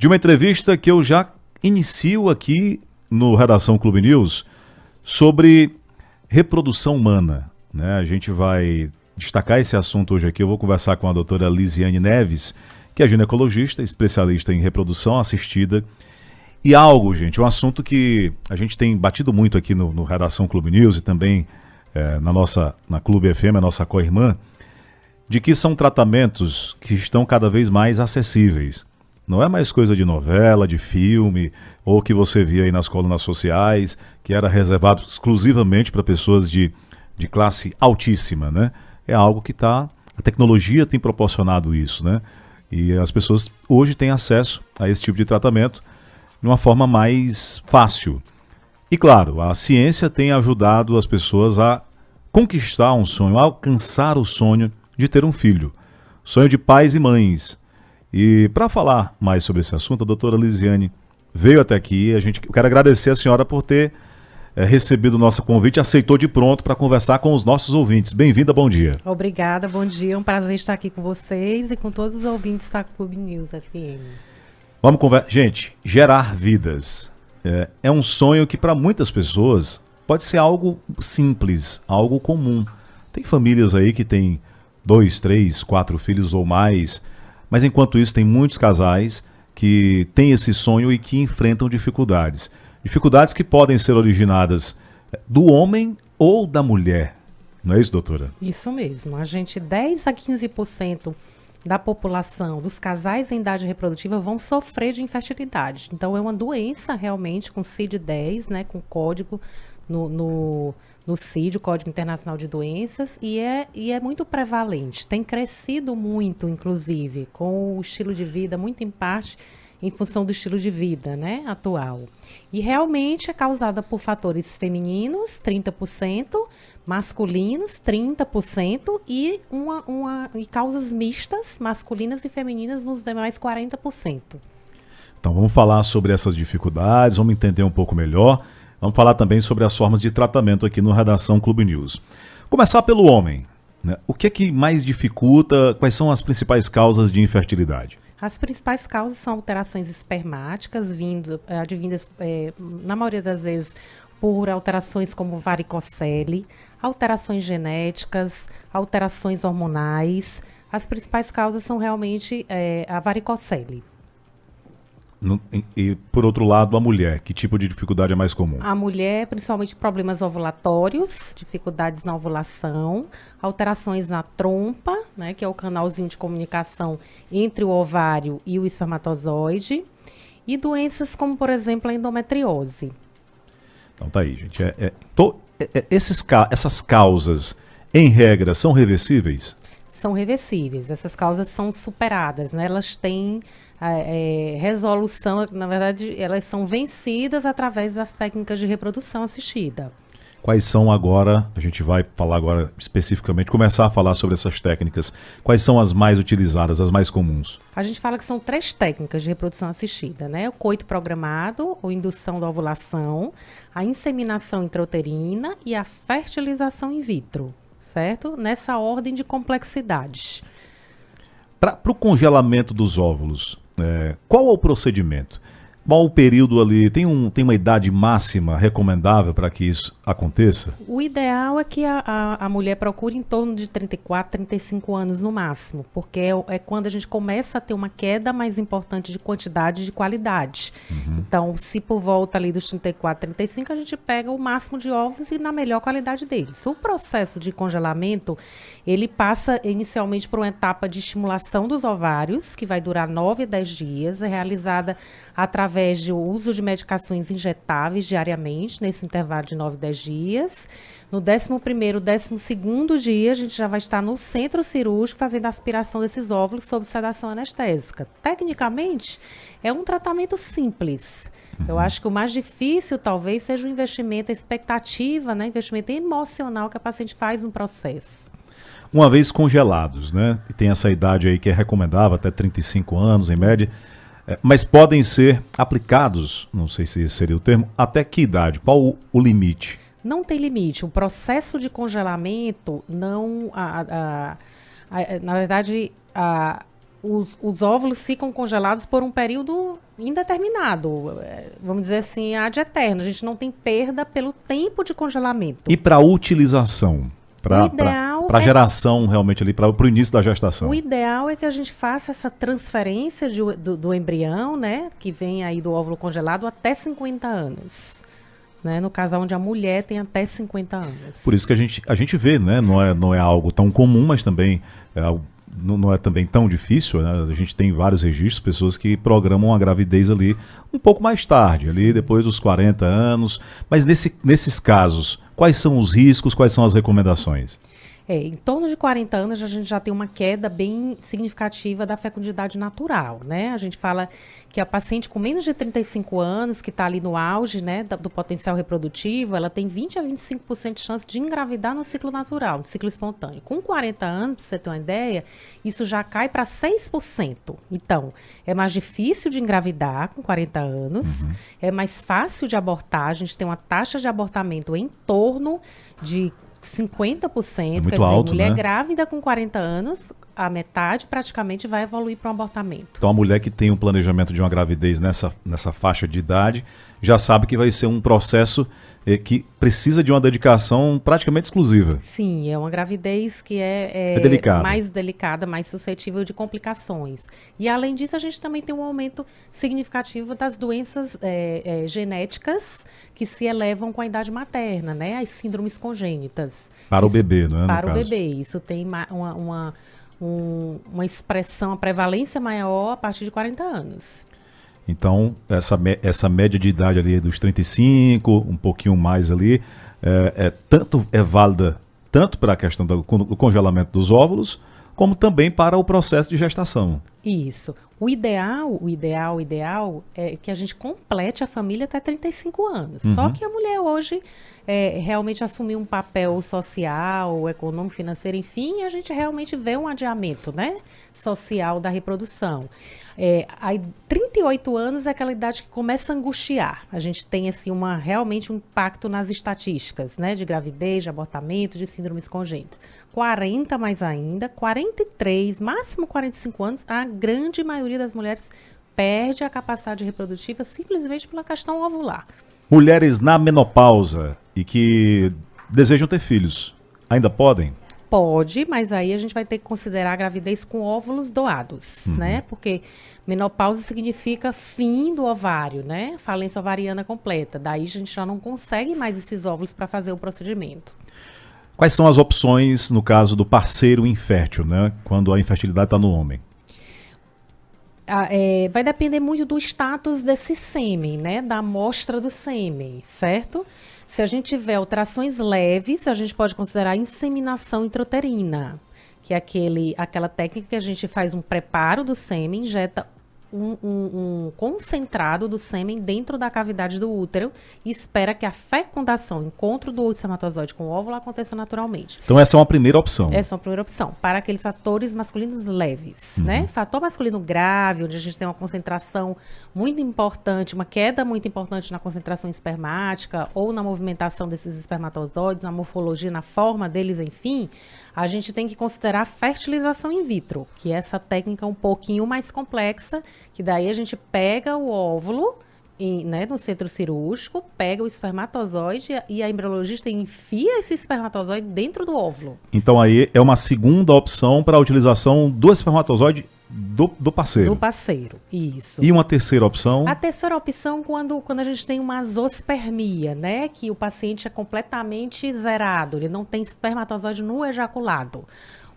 de uma entrevista que eu já inicio aqui no Redação Clube News sobre reprodução humana, né? A gente vai destacar esse assunto hoje aqui. Eu vou conversar com a doutora Lisiane Neves, que é ginecologista, especialista em reprodução assistida. E algo, gente, um assunto que a gente tem batido muito aqui no Redação Clube News e também na Clube FM, a nossa co-irmã, de que são tratamentos que estão cada vez mais acessíveis. Não é mais coisa de novela, de filme, ou que você via aí nas colunas sociais, que era reservado exclusivamente para pessoas de classe altíssima, né? É algo que a tecnologia tem proporcionado isso, né? E as pessoas hoje têm acesso a esse tipo de tratamento de uma forma mais fácil. E claro, a ciência tem ajudado as pessoas a conquistar um sonho, a alcançar o sonho de ter um filho. Sonho de pais e mães. E para falar mais sobre esse assunto, a doutora Lisiane veio até aqui. Eu quero agradecer a senhora por ter recebido o nosso convite, aceitou de pronto para conversar com os nossos ouvintes. Bem-vinda, bom dia. Obrigada, bom dia. É um prazer estar aqui com vocês e com todos os ouvintes da Clube News FM. Vamos conversar. Gente, gerar vidas é um sonho que para muitas pessoas pode ser algo simples, algo comum. Tem famílias aí que têm 2, 3, 4 filhos ou mais, mas enquanto isso tem muitos casais que têm esse sonho e que enfrentam dificuldades. Dificuldades que podem ser originadas do homem ou da mulher. Não é isso, doutora? Isso mesmo. A gente, 10 a 15% da população, dos casais em idade reprodutiva, vão sofrer de infertilidade. Então, é uma doença realmente com CID-10, né, com código no CID, o Código Internacional de Doenças, e é muito prevalente. Tem crescido muito, inclusive, com o estilo de vida, muito em parte em função do estilo de vida, né, atual. E realmente é causada por fatores femininos, 30%, masculinos, 30%, e causas mistas, masculinas e femininas, nos demais 40%. Então vamos falar sobre essas dificuldades, vamos entender um pouco melhor. Vamos falar também sobre as formas de tratamento aqui no Redação Clube News. Começar pelo homem, né? O que é que mais dificulta? Quais são as principais causas de infertilidade? As principais causas são alterações espermáticas, advindas, na maioria das vezes, por alterações como varicocele, alterações genéticas, alterações hormonais. As principais causas são realmente a varicocele. E, por outro lado, a mulher, que tipo de dificuldade é mais comum? A mulher, principalmente problemas ovulatórios, dificuldades na ovulação, alterações na trompa, né, que é o canalzinho de comunicação entre o ovário e o espermatozoide, e doenças como, por exemplo, a endometriose. Então tá aí, gente. Essas causas, em regra, são reversíveis? São reversíveis, essas causas são superadas, né? Elas têm resolução, na verdade, elas são vencidas através das técnicas de reprodução assistida. Quais são agora, a gente vai falar agora especificamente, começar a falar sobre essas técnicas. Quais são as mais utilizadas, as mais comuns? A gente fala que são 3 técnicas de reprodução assistida, né? O coito programado, ou indução da ovulação, a inseminação intrauterina e a fertilização in vitro, certo? Nessa ordem de complexidade. Para o congelamento dos óvulos, qual é o procedimento? Qual o período ali? Tem uma idade máxima recomendável para que isso aconteça? O ideal é que a mulher procure em torno de 34, 35 anos no máximo, porque é quando a gente começa a ter uma queda mais importante de quantidade e de qualidade. Uhum. Então, se por volta ali dos 34, 35, a gente pega o máximo de óvulos e na melhor qualidade deles. O processo de congelamento, ele passa inicialmente por uma etapa de estimulação dos ovários, que vai durar 9 a 10 dias, é realizada através do uso de medicações injetáveis diariamente, nesse intervalo de 9 a 10 dias. No 11º, 12º dia, a gente já vai estar no centro cirúrgico fazendo a aspiração desses óvulos sob sedação anestésica. Tecnicamente, é um tratamento simples. Eu acho que o mais difícil, talvez, seja o investimento, a expectativa, né, investimento emocional que a paciente faz no processo. Uma vez congelados, né, e tem essa idade aí que é recomendável, até 35 anos em média, mas podem ser aplicados, não sei se esse seria o termo, até que idade? Qual o limite? Não tem limite. O processo de congelamento não... na verdade, os óvulos ficam congelados por um período indeterminado, vamos dizer assim, ad eterno. A gente não tem perda pelo tempo de congelamento. E para utilização? Para a geração realmente ali, para o início da gestação. O ideal é que a gente faça essa transferência do embrião, né, que vem aí do óvulo congelado até 50 anos. Né, no caso onde a mulher tem até 50 anos. Por isso que a gente vê, né, não é algo tão comum, mas também não é também tão difícil, né? A gente tem vários registros, pessoas que programam a gravidez ali um pouco mais tarde, ali depois dos 40 anos. Mas nesses casos, quais são os riscos, quais são as recomendações? Em torno de 40 anos a gente já tem uma queda bem significativa da fecundidade natural, né? A gente fala que a paciente com menos de 35 anos, que está ali no auge, né, do potencial reprodutivo, ela tem 20 a 25% de chance de engravidar no ciclo natural, no ciclo espontâneo. Com 40 anos, para você ter uma ideia, isso já cai para 6%. Então, é mais difícil de engravidar com 40 anos, é mais fácil de abortar, a gente tem uma taxa de abortamento em torno de 50%, muito alto, mulher né? grávida com 40 anos, a metade praticamente vai evoluir para um abortamento. Então a mulher que tem um planejamento de uma gravidez nessa faixa de idade, já sabe que vai ser um processo que precisa de uma dedicação praticamente exclusiva. Sim, é uma gravidez que é mais delicada, mais suscetível de complicações. E além disso, a gente também tem um aumento significativo das doenças genéticas que se elevam com a idade materna, né? As síndromes congênitas. Para o bebê, não é? Para o bebê. Isso tem uma expressão, a prevalência maior a partir de 40 anos. Então, essa média de idade ali dos 35, um pouquinho mais ali, é válida tanto para a questão do congelamento dos óvulos, como também para o processo de gestação. Isso. O ideal é que a gente complete a família até 35 anos. Só que a mulher hoje realmente assumiu um papel social, econômico, financeiro, enfim, e a gente realmente vê um adiamento, né, social da reprodução. Aí 38 anos é aquela idade que começa a angustiar. A gente tem assim, realmente um impacto nas estatísticas, né, de gravidez, de abortamento, de síndromes congênitas. 40 mais ainda, 43, máximo 45 anos, a grande maioria das mulheres perde a capacidade reprodutiva simplesmente pela questão ovular. Mulheres na menopausa e que desejam ter filhos, ainda podem? Pode, mas aí a gente vai ter que considerar a gravidez com óvulos doados, né? Porque menopausa significa fim do ovário, né? Falência ovariana completa. Daí a gente já não consegue mais esses óvulos para fazer o procedimento. Quais são as opções no caso do parceiro infértil, né? Quando a infertilidade está no homem? Vai depender muito do status desse sêmen, né? Da amostra do sêmen, certo? Se a gente tiver alterações leves, a gente pode considerar inseminação intrauterina, que é aquela técnica que a gente faz um preparo do sêmen, injeta um concentrado do sêmen dentro da cavidade do útero e espera que a fecundação, o encontro do espermatozoide com o óvulo aconteça naturalmente. Então essa é uma primeira opção. Essa é uma primeira opção, para aqueles fatores masculinos leves, né? Fator masculino grave, onde a gente tem uma concentração muito importante, uma queda muito importante na concentração espermática ou na movimentação desses espermatozoides, na morfologia, na forma deles, enfim, a gente tem que considerar a fertilização in vitro, que é essa técnica um pouquinho mais complexa, que daí a gente pega o óvulo no centro cirúrgico, pega o espermatozoide e a embriologista enfia esse espermatozoide dentro do óvulo. Então aí é uma segunda opção para a utilização do espermatozoide do parceiro. Do parceiro, isso. E uma terceira opção? A terceira opção quando a gente tem uma azospermia, né? Que o paciente é completamente zerado, ele não tem espermatozoide no ejaculado.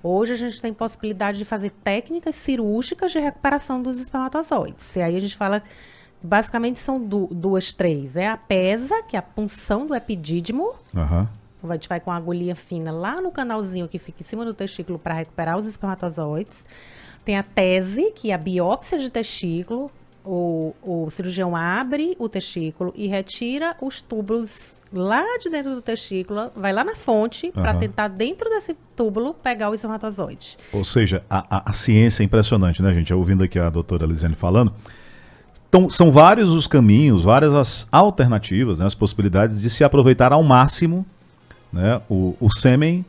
Hoje a gente tem possibilidade de fazer técnicas cirúrgicas de recuperação dos espermatozoides. E aí a gente fala, basicamente são três. É a PESA, que é a punção do epidídimo. A gente vai com a agulhinha fina lá no canalzinho que fica em cima do testículo para recuperar os espermatozoides. Tem a TESE, que é a biópsia de testículo. O cirurgião abre o testículo e retira os túbulos lá de dentro do testículo, vai lá na fonte para tentar dentro desse túbulo pegar o espermatozoide. Ou seja, a ciência é impressionante, né, gente? Ouvindo aqui a doutora Lisiane falando, então, são vários os caminhos, várias as alternativas, né, as possibilidades de se aproveitar ao máximo, né, o sêmen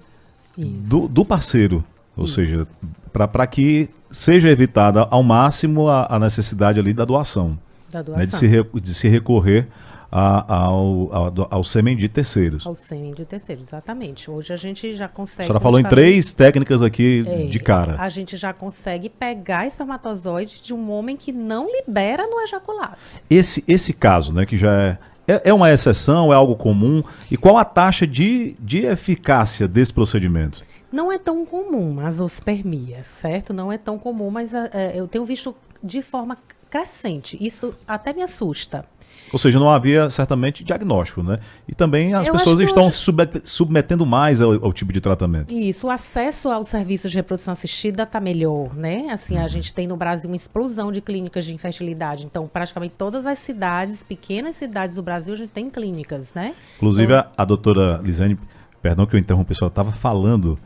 do parceiro. Ou seja, para que seja evitada ao máximo a necessidade ali da doação. Da né, doação. de se recorrer ao sêmen de terceiros. Ao sêmen de terceiro, exatamente. Hoje a gente já A consegue... senhora como falou eu em te falei, 3 técnicas aqui de cara. a gente já consegue pegar espermatozoide de um homem que não libera no ejaculado. Esse caso, né, que já é uma exceção, é algo comum, e qual a taxa de eficácia desse procedimento? Não é tão comum a zoospermia, certo? Não é tão comum, mas eu tenho visto de forma crescente. Isso até me assusta. Ou seja, não havia certamente diagnóstico, né? E também as Eu pessoas acho que estão hoje- se submetendo mais ao tipo de tratamento. Isso, o acesso aos serviços de reprodução assistida está melhor, né? Assim, a gente tem no Brasil uma explosão de clínicas de infertilidade. Então, praticamente todas as cidades, pequenas cidades do Brasil, a gente tem clínicas, né? Inclusive, Então, a doutora Lisane, perdão que eu interrompi, a senhora estava falando.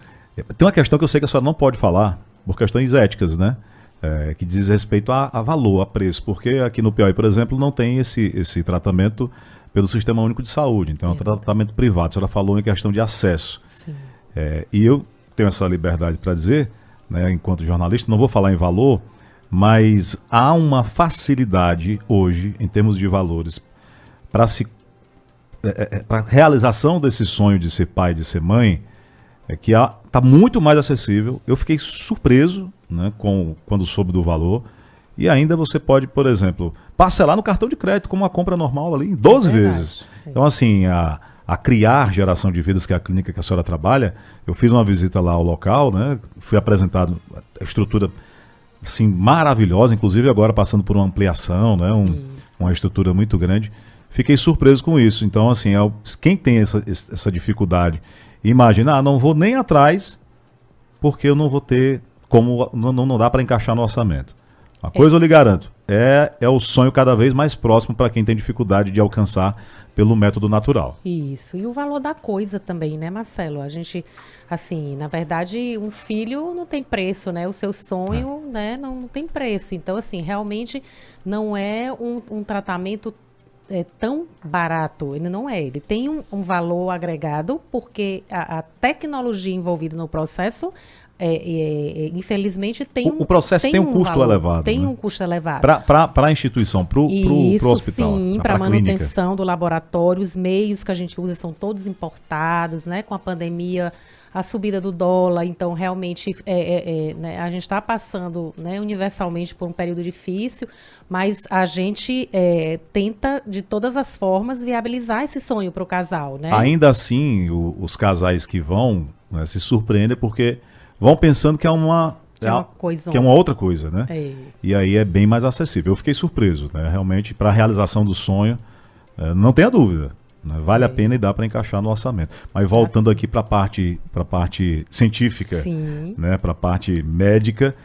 Tem uma questão que eu sei que a senhora não pode falar, por questões éticas, né? Que diz respeito a valor, a preço. Porque aqui no Piauí, por exemplo, não tem esse tratamento pelo Sistema Único de Saúde. Então, é um tratamento privado. A senhora falou em questão de acesso. sim. E eu tenho essa liberdade para dizer, né, enquanto jornalista, não vou falar em valor, mas há uma facilidade hoje, em termos de valores, para para realização desse sonho de ser pai, de ser mãe, que está muito mais acessível. Eu fiquei surpreso, né, quando soube do valor. E ainda você pode, por exemplo, parcelar no cartão de crédito como uma compra normal ali em 12 verdade. vezes. Então, assim, a criar geração de vidas, que é a clínica que a senhora trabalha, eu fiz uma visita lá ao local, né? Fui apresentado a estrutura assim, maravilhosa, inclusive agora passando por uma ampliação, né? Uma estrutura muito grande. Fiquei surpreso com isso. Então, assim, quem tem essa dificuldade, imagina, não vou nem atrás, porque eu não vou ter como, não dá para encaixar no orçamento. Uma coisa eu lhe garanto, é o sonho cada vez mais próximo para quem tem dificuldade de alcançar pelo método natural. Isso. E o valor da coisa também, né, Marcelo? A gente, assim, na verdade, um filho não tem preço, né? O seu sonho, né, não tem preço. Então, assim, realmente não é um tratamento tão barato. Ele não é. Ele tem um valor agregado, porque a tecnologia envolvida no processo, infelizmente, tem O processo tem um custo valor, elevado. Tem né? um custo elevado. Para a instituição, para o hospital. Sim, pra para clínica. manutenção do laboratório, os meios que a gente usa são todos importados, né? Com a pandemia, a subida do dólar, então realmente né, a gente está passando, né, universalmente por um período difícil, mas a gente tenta de todas as formas viabilizar esse sonho para o casal, né? Ainda assim, os casais que vão, né, se surpreendem porque vão pensando que é uma outra coisa, né? E aí é bem mais acessível. Eu fiquei surpreso, né? Realmente, para a realização do sonho, não tenha dúvida, né? Vale a pena e dá para encaixar no orçamento. Mas voltando aqui para a parte científica, Sim. né? Para a parte médica.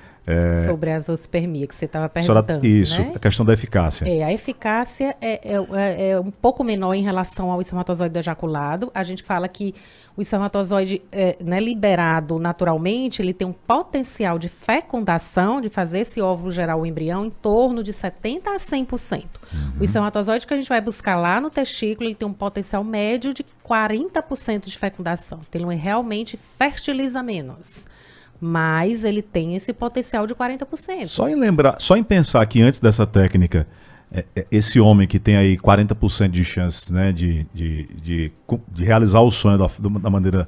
Sobre a zoospermia que você estava perguntando. Isso, né? A questão da eficácia. A eficácia é um pouco menor em relação ao espermatozoide do ejaculado. A gente fala que o espermatozoide né, liberado naturalmente, ele tem um potencial de fecundação, de fazer esse óvulo gerar o embrião, em torno de 70% a 100%. O espermatozoide que a gente vai buscar lá no testículo, ele tem um potencial médio de 40% de fecundação. Então, ele realmente fertiliza menos. Mas ele tem esse potencial de 40%. Só em pensar que antes dessa técnica, esse homem que tem aí 40% de chances, né, de realizar o sonho da maneira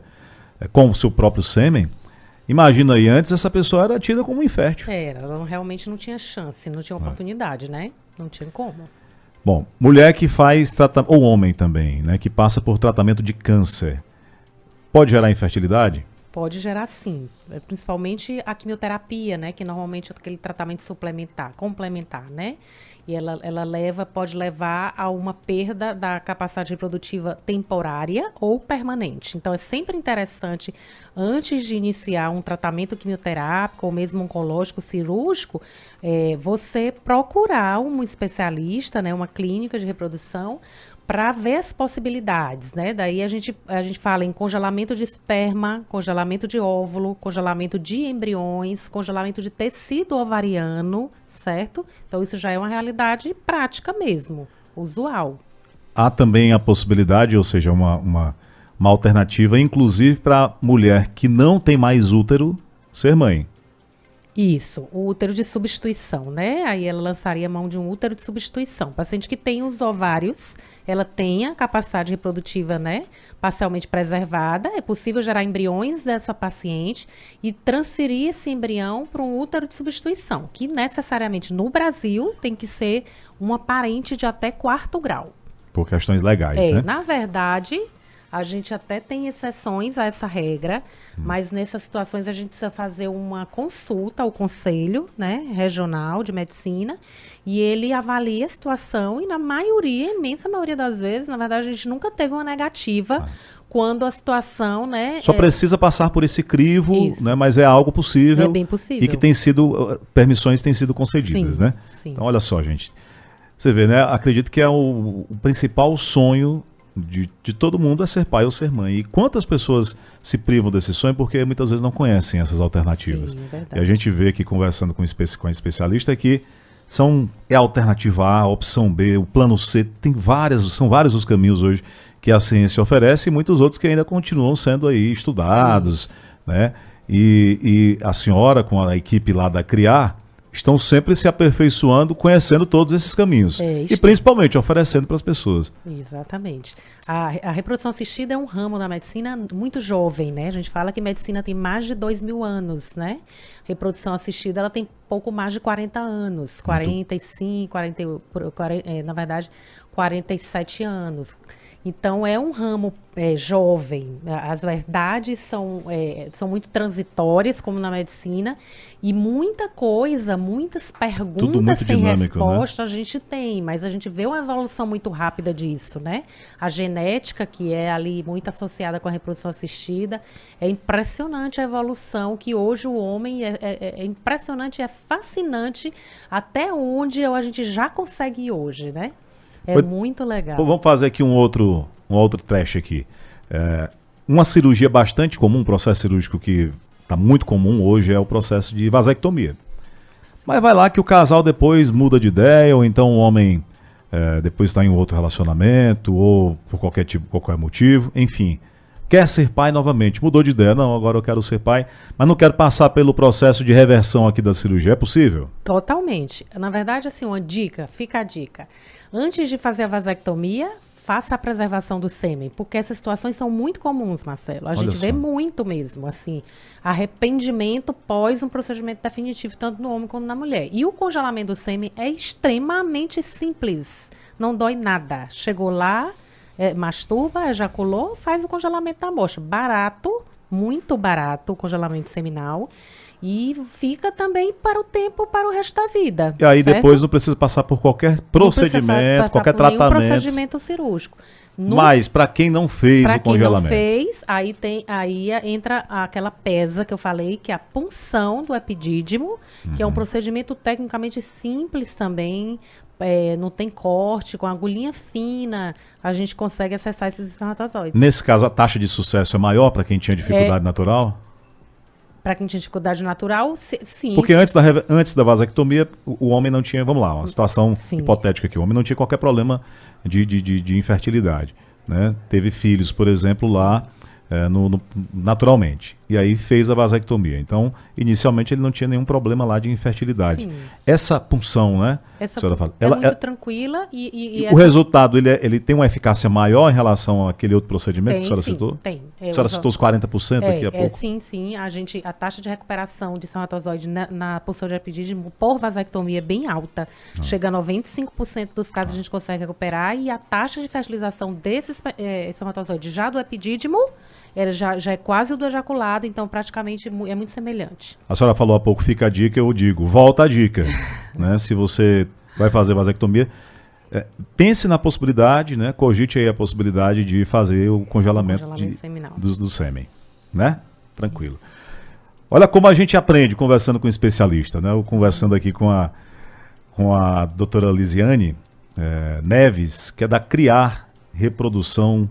com o seu próprio sêmen, imagina aí, antes essa pessoa era tida como infértil. Ela realmente não tinha chance, não tinha oportunidade, né? Não tinha como. Bom, mulher que faz tratamento, ou homem também, né, que passa por tratamento de câncer, pode gerar infertilidade? Pode gerar sim, principalmente a quimioterapia, né, que normalmente é aquele tratamento complementar, né, e ela pode levar a uma perda da capacidade reprodutiva temporária ou permanente. Então é sempre interessante, antes de iniciar um tratamento quimioterápico ou mesmo oncológico cirúrgico, você procurar um especialista, né, uma clínica de reprodução, para ver as possibilidades, né? Daí a gente fala em congelamento de esperma, congelamento de óvulo, congelamento de embriões, congelamento de tecido ovariano, certo? Então isso já é uma realidade prática mesmo, usual. Há também a possibilidade, ou seja, uma alternativa, inclusive para mulher que não tem mais útero, ser mãe. Isso, o útero de substituição, né? Aí ela lançaria mão de um útero de substituição. Paciente que tem os ovários, ela tem a capacidade reprodutiva, né, parcialmente preservada. É possível gerar embriões dessa paciente e transferir esse embrião para um útero de substituição, que necessariamente no Brasil tem que ser uma parente de até 4º grau. Por questões legais, né? Na verdade, a gente até tem exceções a essa regra, mas nessas situações a gente precisa fazer uma consulta ao Conselho, né, Regional de Medicina, e ele avalia a situação e na maioria, imensa maioria das vezes, na verdade a gente nunca teve uma negativa quando a situação, né... Só precisa passar por esse crivo, né, mas é algo possível. É bem possível. E que tem sido, permissões têm sido concedidas, Sim, né? sim. Então, olha só, gente. Você vê, né? Acredito que é o principal sonho de todo mundo é ser pai ou ser mãe. E quantas pessoas se privam desse sonho porque muitas vezes não conhecem essas alternativas. Sim, é verdade. E a gente vê aqui conversando com a especialista que é a alternativa A, a opção B, o plano C, são vários os caminhos hoje que a ciência oferece e muitos outros que ainda continuam sendo aí estudados, né? E a senhora com a equipe lá da Criar estão sempre se aperfeiçoando, conhecendo todos esses caminhos. E principalmente oferecendo para as pessoas. Exatamente. A reprodução assistida é um ramo da medicina muito jovem, né? A gente fala que medicina tem mais de 2.000 anos, né? Reprodução assistida, ela tem pouco mais de 40 anos. 45, 40, na verdade, 47 anos. Então, é um ramo jovem. As verdades são muito transitórias, como na medicina, e muita coisa, muitas perguntas sem resposta, né? A gente tem, mas a gente vê uma evolução muito rápida disso, né? A genética, que é ali muito associada com a reprodução assistida, é impressionante a evolução que hoje o homem é impressionante, é fascinante até onde a gente já consegue ir hoje, né? Muito legal. Vamos fazer aqui um outro trash aqui. Uma cirurgia bastante comum, um processo cirúrgico que está muito comum hoje é o processo de vasectomia. Sim. Mas vai lá que o casal depois muda de ideia, ou então o homem depois está em um outro relacionamento, ou por qualquer motivo, enfim. Quer ser pai novamente, mudou de ideia, não, agora eu quero ser pai, mas não quero passar pelo processo de reversão aqui da cirurgia, é possível? Totalmente. Na verdade, assim, fica a dica. Antes de fazer a vasectomia, faça a preservação do sêmen, porque essas situações são muito comuns, Marcelo. A gente vê muito mesmo, assim, arrependimento pós um procedimento definitivo, tanto no homem como na mulher. E o congelamento do sêmen é extremamente simples, não dói nada. Chegou lá, masturba, ejaculou, faz o congelamento da amostra. Barato, muito barato o congelamento seminal. E fica também para o resto da vida. E aí, certo? Depois não precisa passar por qualquer procedimento, qualquer tratamento. Nenhum procedimento cirúrgico. Mas para quem não fez o congelamento. Para quem não fez, aí entra aquela pesa que eu falei, que é a punção do epidídimo, que é um procedimento tecnicamente simples também. Não tem corte, com agulhinha fina, a gente consegue acessar esses espermatozoides. Nesse caso, a taxa de sucesso é maior para quem tinha dificuldade natural? Para quem tinha dificuldade natural, sim. Porque antes da vasectomia, o homem não tinha, vamos lá, uma situação hipotética aqui, o homem não tinha qualquer problema de infertilidade, né? Teve filhos, por exemplo, lá naturalmente. E aí fez a vasectomia. Então, inicialmente ele não tinha nenhum problema lá de infertilidade. Sim. Essa punção, né? Essa fala, é muito tranquila e o resultado, ele tem uma eficácia maior em relação àquele outro procedimento que a senhora citou? Tem. A senhora citou os 40% aqui há pouco? Sim. A taxa de recuperação de espermatozoide na punção de epidídimo por vasectomia é bem alta. Chega a 95% dos casos a gente consegue recuperar e a taxa de fertilização desse espermatozoide já do epidídimo já é quase o do ejaculado, então praticamente é muito semelhante. A senhora falou há pouco, fica a dica, eu digo, volta a dica. Né? Se você vai fazer vasectomia, pense na possibilidade, né? Cogite aí a possibilidade de fazer o congelamento do sêmen. Né? Tranquilo. Isso. Olha como a gente aprende conversando com um especialista. Né? Eu conversando aqui com a doutora Lisiane Neves, que é da Criar Reprodução,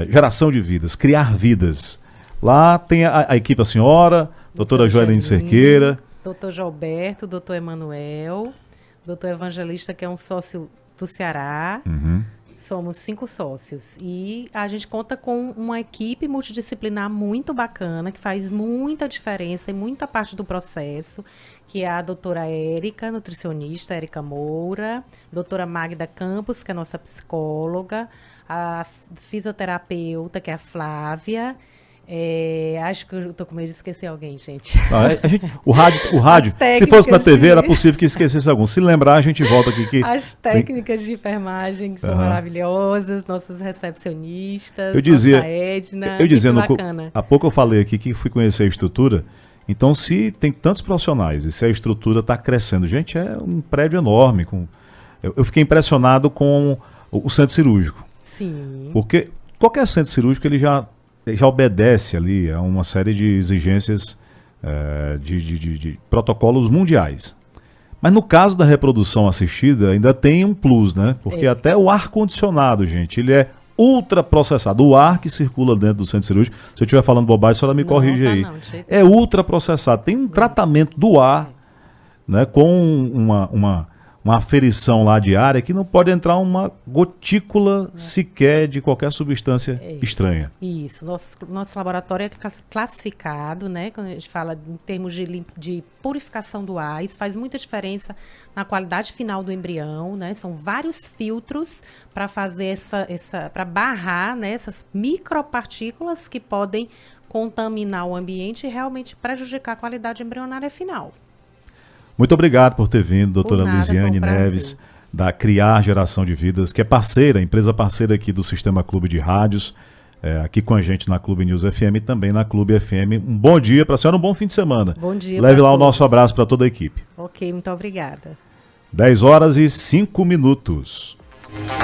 Geração de Vidas, Criar Vidas. Lá tem a equipe, a senhora, doutora Joeline Cerqueira. Doutor Gilberto, doutor Emanuel, doutor Evangelista, que é um sócio do Ceará. Somos 5 sócios e a gente conta com uma equipe multidisciplinar muito bacana, que faz muita diferença em muita parte do processo, que é a doutora Érica, nutricionista, Érica Moura, doutora Magda Campos, que é a nossa psicóloga, a fisioterapeuta, que é a Flávia. Acho que eu tô com medo de esquecer alguém, gente. O rádio, se fosse na TV, era possível que esquecesse algum. Se lembrar, a gente volta aqui. As técnicas de enfermagem que são maravilhosas, nossas recepcionistas, nossa Edna, eu dizendo, bacana. Há pouco eu falei aqui que fui conhecer a estrutura. Então, se tem tantos profissionais e se a estrutura está crescendo, gente, é um prédio enorme. Eu fiquei impressionado com o centro cirúrgico. Sim. Porque qualquer centro cirúrgico, ele já obedece ali a uma série de exigências de protocolos mundiais. Mas no caso da reprodução assistida, ainda tem um plus, né? Porque até o ar-condicionado, gente, ele é ultraprocessado. O ar que circula dentro do centro cirúrgico, se eu estiver falando bobagem, a senhora me corrige aí. É ultraprocessado. Tem um tratamento do ar, né, com uma aferição lá diária que não pode entrar uma gotícula sequer de qualquer substância estranha. Isso. Nosso laboratório é classificado, né? Quando a gente fala em termos de purificação do ar, isso faz muita diferença na qualidade final do embrião, né? São vários filtros para fazer para barrar, né, essas micropartículas que podem contaminar o ambiente e realmente prejudicar a qualidade embrionária final. Muito obrigado por ter vindo, doutora Lisiane Neves, da Criar Geração de Vidas, que é parceira, empresa parceira aqui do Sistema Clube de Rádios, aqui com a gente na Clube News FM e também na Clube FM. Um bom dia para a senhora, um bom fim de semana. Bom dia. Leve lá o nosso abraço para toda a equipe. Ok, muito obrigada. 10h05.